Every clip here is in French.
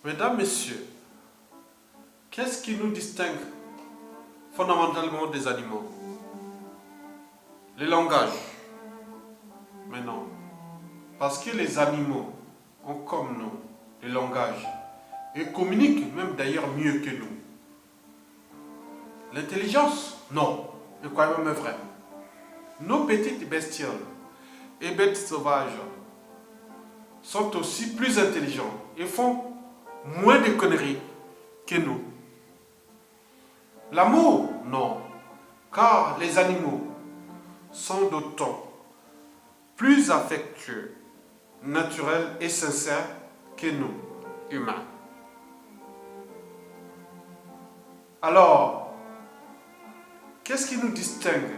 Mesdames, Messieurs, qu'est-ce qui nous distingue fondamentalement des animaux? Le langage. Mais non. Parce que les animaux ont comme nous le langage et communiquent même d'ailleurs mieux que nous. L'intelligence? Non. Et quand même vrai. Nos petites bestioles et bêtes sauvages sont aussi plus intelligents et font moins de conneries que nous. L'amour? Non. Car les animaux sont d'autant plus affectueux, naturels et sincères que nous, humains. Alors, qu'est-ce qui nous distingue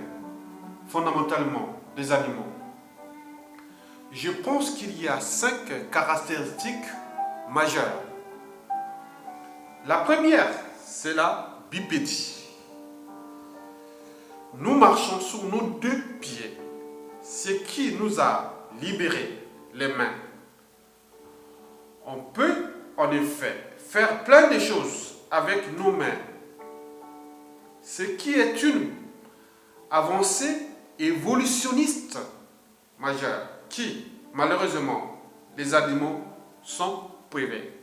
fondamentalement des animaux? Je pense qu'il y a 5 caractéristiques majeures. La première, c'est la bipédie. Nous marchons sur nos 2 pieds, ce qui nous a libéré les mains. On peut en effet faire plein de choses avec nos mains, ce qui est une avancée évolutionniste majeure qui, malheureusement, les animaux sont privés.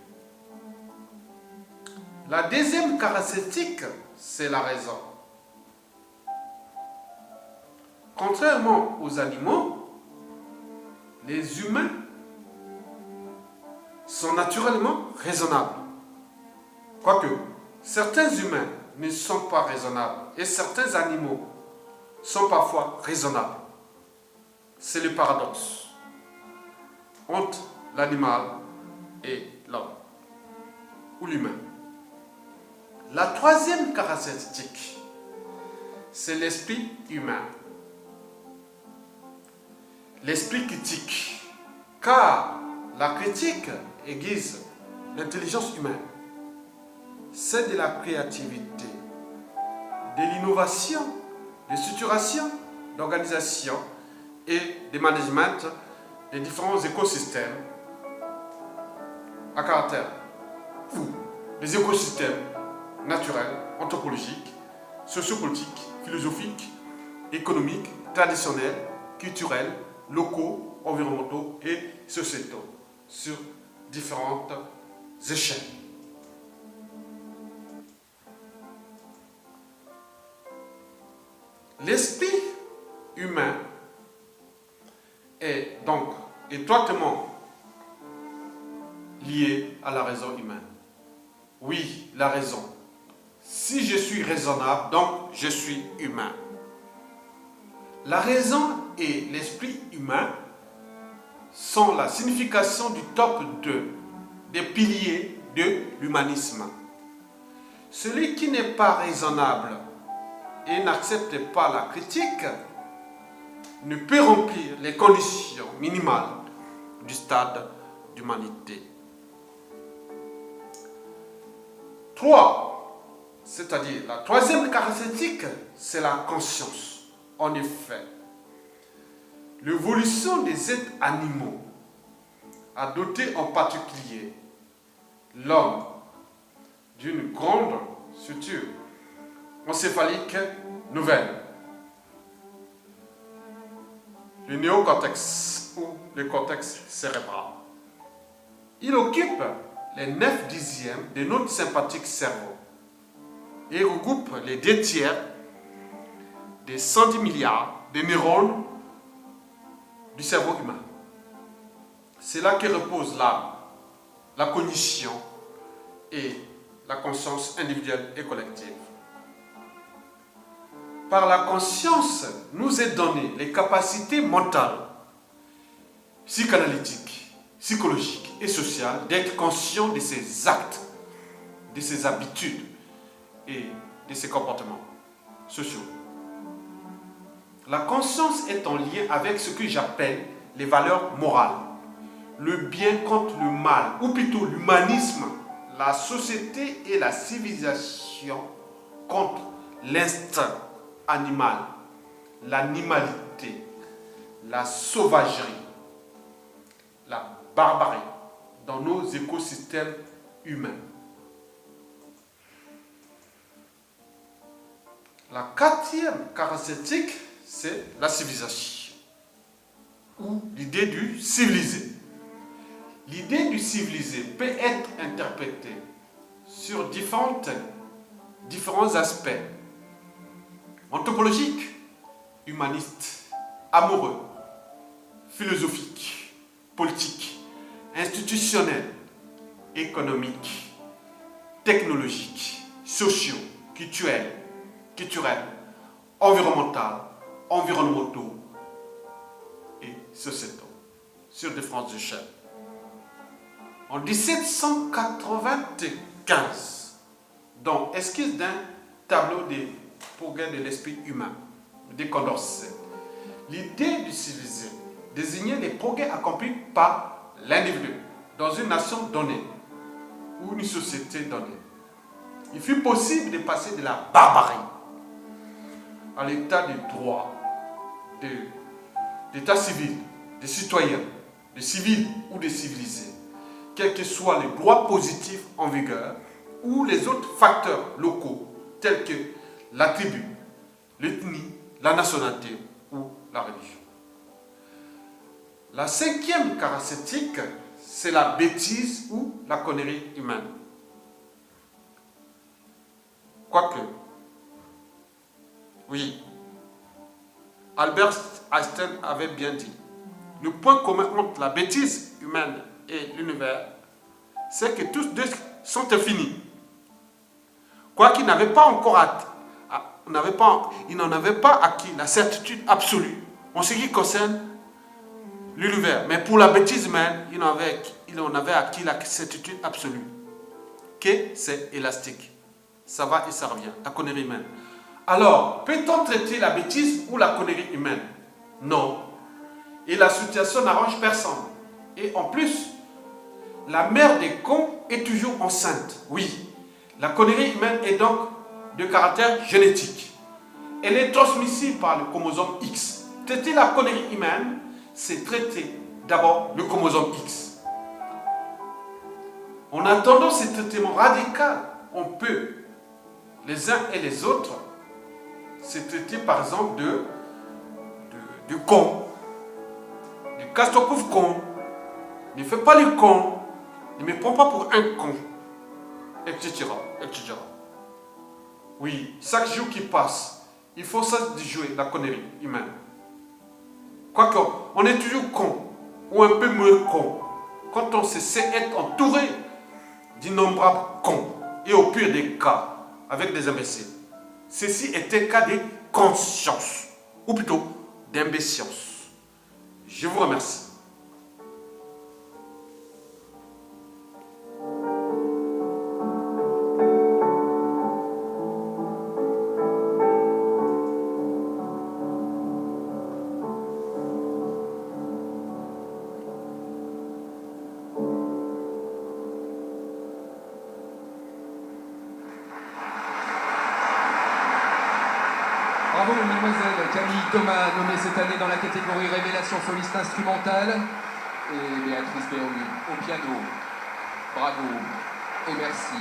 La deuxième caractéristique, c'est la raison. Contrairement aux animaux, les humains sont naturellement raisonnables. Quoique, certains humains ne sont pas raisonnables et certains animaux sont parfois raisonnables. C'est le paradoxe entre l'animal et l'homme ou l'humain. La troisième caractéristique, c'est l'esprit humain. L'esprit critique, car la critique aiguise l'intelligence humaine. C'est de la créativité, de l'innovation, de structuration, d'organisation et de management des différents écosystèmes à caractère ou des écosystèmes naturels, anthropologiques, sociopolitiques, philosophiques, économiques, traditionnels, culturels, locaux, environnementaux et sociétaux sur différentes échelles. L'esprit humain est donc étroitement lié à la raison humaine. Oui, la raison. Si je suis raisonnable, donc je suis humain. La raison et l'esprit humain sont la signification du top 2 des piliers de l'humanisme. Celui qui n'est pas raisonnable et n'accepte pas la critique ne peut remplir les conditions minimales du stade d'humanité. 3, c'est-à-dire la troisième caractéristique, c'est la conscience. En effet, l'évolution des êtres animaux a doté en particulier l'homme d'une grande structure encéphalique nouvelle, le néocortex ou le cortex cérébral. Il occupe les 9 dixièmes de notre sympathique cerveau et regroupe les 2 tiers des 110 milliards de neurones du cerveau humain. C'est là que repose l'âme, la cognition et la conscience individuelle et collective. Par la conscience, nous est donné les capacités mentales, psychanalytiques, psychologiques et sociales d'être conscient de ses actes, de ses habitudes et de ses comportements sociaux. La conscience est en lien avec ce que j'appelle les valeurs morales. Le bien contre le mal, ou plutôt l'humanisme, la société et la civilisation contre l'instinct animal, l'animalité, la sauvagerie, la barbarie dans nos écosystèmes humain. La quatrième caractéristique, c'est la civilisation, ou l'idée du civilisé. L'idée du civilisé peut être interprétée sur différents aspects: anthropologiques, humanistes, amoureux, philosophiques, politiques, institutionnels, économiques, technologiques, sociaux, culturels, environnementaux et sociétaux, sur différentes échelles. En 1795, dans Esquisse d'un tableau des progrès de l'esprit humain de Condorcet, l'idée du civilisé désignait les progrès accomplis par l'individu dans une nation donnée ou une société donnée. Il fut possible de passer de la barbarie à l'état de droit, d'état civil, de citoyen, de civil ou de civilisé, quels que soient les droits positifs en vigueur ou les autres facteurs locaux tels que la tribu, l'ethnie, la nationalité ou la religion. La cinquième caractéristique, c'est la bêtise ou la connerie humaine. Quoique, oui, Albert Einstein avait bien dit, le point commun entre la bêtise humaine et l'univers, c'est que tous deux sont infinis. Quoiqu'il n'avait pas encore il n'en avait pas acquis la certitude absolue en ce qui concerne l'univers. Mais pour la bêtise humaine, il en avait acquis la certitude absolue que c'est élastique. Ça va et ça revient, la connerie humaine. Alors, peut-on traiter la bêtise ou la connerie humaine? Non. Et la situation n'arrange personne. Et en plus, la mère des cons est toujours enceinte. Oui, la connerie humaine est donc de caractère génétique. Elle est transmissible par le chromosome X. Traiter la connerie humaine, c'est traiter d'abord le chromosome X. En attendant ce traitement radical, on peut, les uns et les autres, se traiter par exemple de con, de casse-toi-couvre con, ne fais pas le con, ne me prends pas pour un con, etc., etc. Oui, chaque jour qui passe, il faut ça de jouer la connerie humaine. Quoique, on est toujours con, ou un peu moins con, quand on se sait être entouré d'innombrables cons, et au pire des cas, avec des imbéciles. Ceci était cas de conscience, ou plutôt d'imbécience. Je vous remercie. Bravo, mademoiselle Camille Thomas, nommée cette année dans la catégorie Révélation soliste instrumentale, et Béatrice Berru au piano. Bravo et merci.